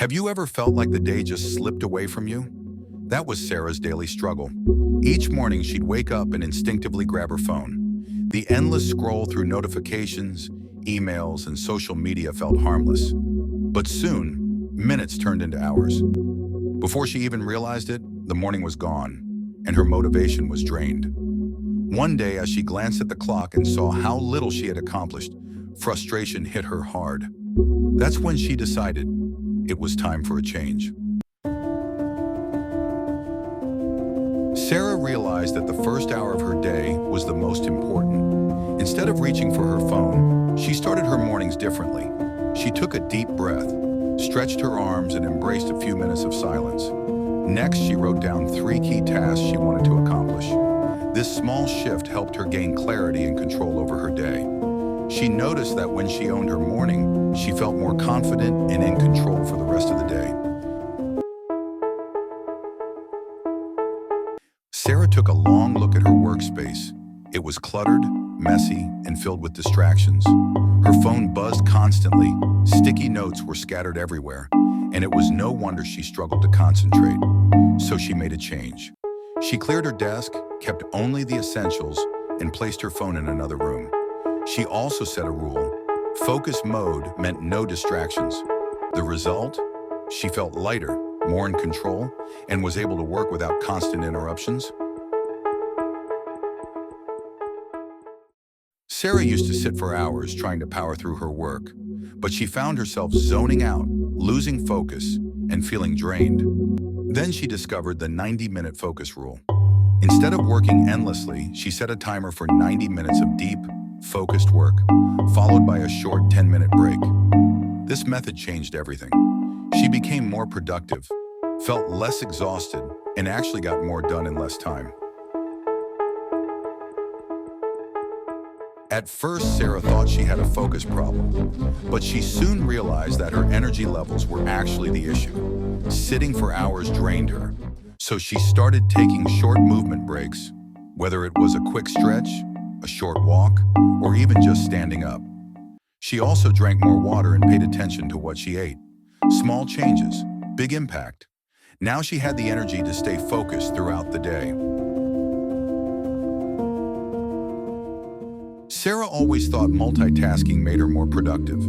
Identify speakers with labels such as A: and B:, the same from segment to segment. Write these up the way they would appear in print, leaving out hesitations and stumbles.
A: Have you ever felt like the day just slipped away from you? That was Sarah's daily struggle. Each morning, she'd wake up and instinctively grab her phone. The endless scroll through notifications, emails, and social media felt harmless. But soon, minutes turned into hours. Before she even realized it, the morning was gone, and her motivation was drained. One day, as she glanced at the clock and saw how little she had accomplished, frustration hit her hard. That's when she decided it was time for a change. Sarah realized that the first hour of her day was the most important. Instead of reaching for her phone, she started her mornings differently. She took a deep breath, stretched her arms, and embraced a few minutes of silence. Next, she wrote down 3 key tasks she wanted to accomplish. This small shift helped her gain clarity and control over her day. She noticed that when she owned her morning, she felt more confident and in control for the rest of the day. Sarah took a long look at her workspace. It was cluttered, messy, and filled with distractions. Her phone buzzed constantly, sticky notes were scattered everywhere, and it was no wonder she struggled to concentrate. So she made a change. She cleared her desk, kept only the essentials, and placed her phone in another room. She also set a rule. Focus mode meant no distractions. The result? She felt lighter, more in control, and was able to work without constant interruptions. Sarah used to sit for hours trying to power through her work, but she found herself zoning out, losing focus, and feeling drained. Then she discovered the 90-minute focus rule. Instead of working endlessly, she set a timer for 90 minutes of deep, focused work, followed by a short 10-minute break. This method changed everything. She became more productive, felt less exhausted, and actually got more done in less time. At first, Sarah thought she had a focus problem, but she soon realized that her energy levels were actually the issue. Sitting for hours drained her, so she started taking short movement breaks, whether it was a quick stretch, a short walk, or even just standing up. She also drank more water and paid attention to what she ate. Small changes, big impact. Now she had the energy to stay focused throughout the day. Sarah always thought multitasking made her more productive,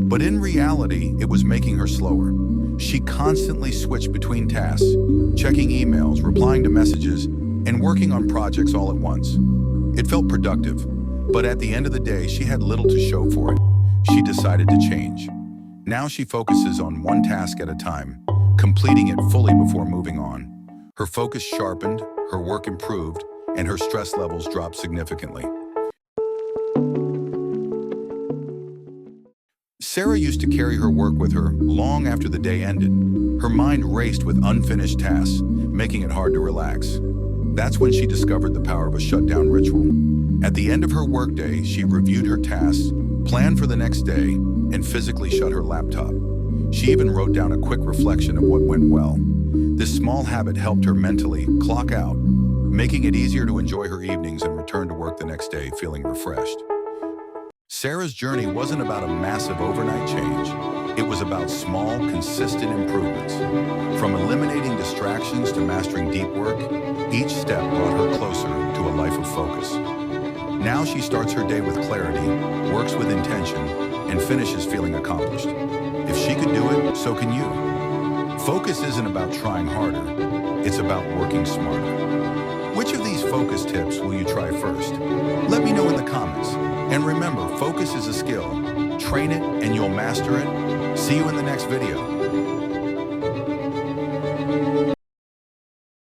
A: but in reality, it was making her slower. She constantly switched between tasks, checking emails, replying to messages, and working on projects all at once. It felt productive, but at the end of the day, she had little to show for it. She decided to change. Now she focuses on one task at a time, completing it fully before moving on. Her focus sharpened, her work improved, and her stress levels dropped significantly. Sarah used to carry her work with her long after the day ended. Her mind raced with unfinished tasks, making it hard to relax. That's when she discovered the power of a shutdown ritual. At the end of her workday, she reviewed her tasks, planned for the next day, and physically shut her laptop. She even wrote down a quick reflection of what went well. This small habit helped her mentally clock out, making it easier to enjoy her evenings and return to work the next day feeling refreshed. Sarah's journey wasn't about a massive overnight change. It was about small, consistent improvements. From eliminating distractions to mastering deep work, each step brought her closer to a life of focus. Now she starts her day with clarity, works with intention, and finishes feeling accomplished. If she could do it, so can you. Focus isn't about trying harder, it's about working smarter. Which of these focus tips will you try first? Let me know in the comments. And remember, focus is a skill. Train it and you'll master it. See you in the next video.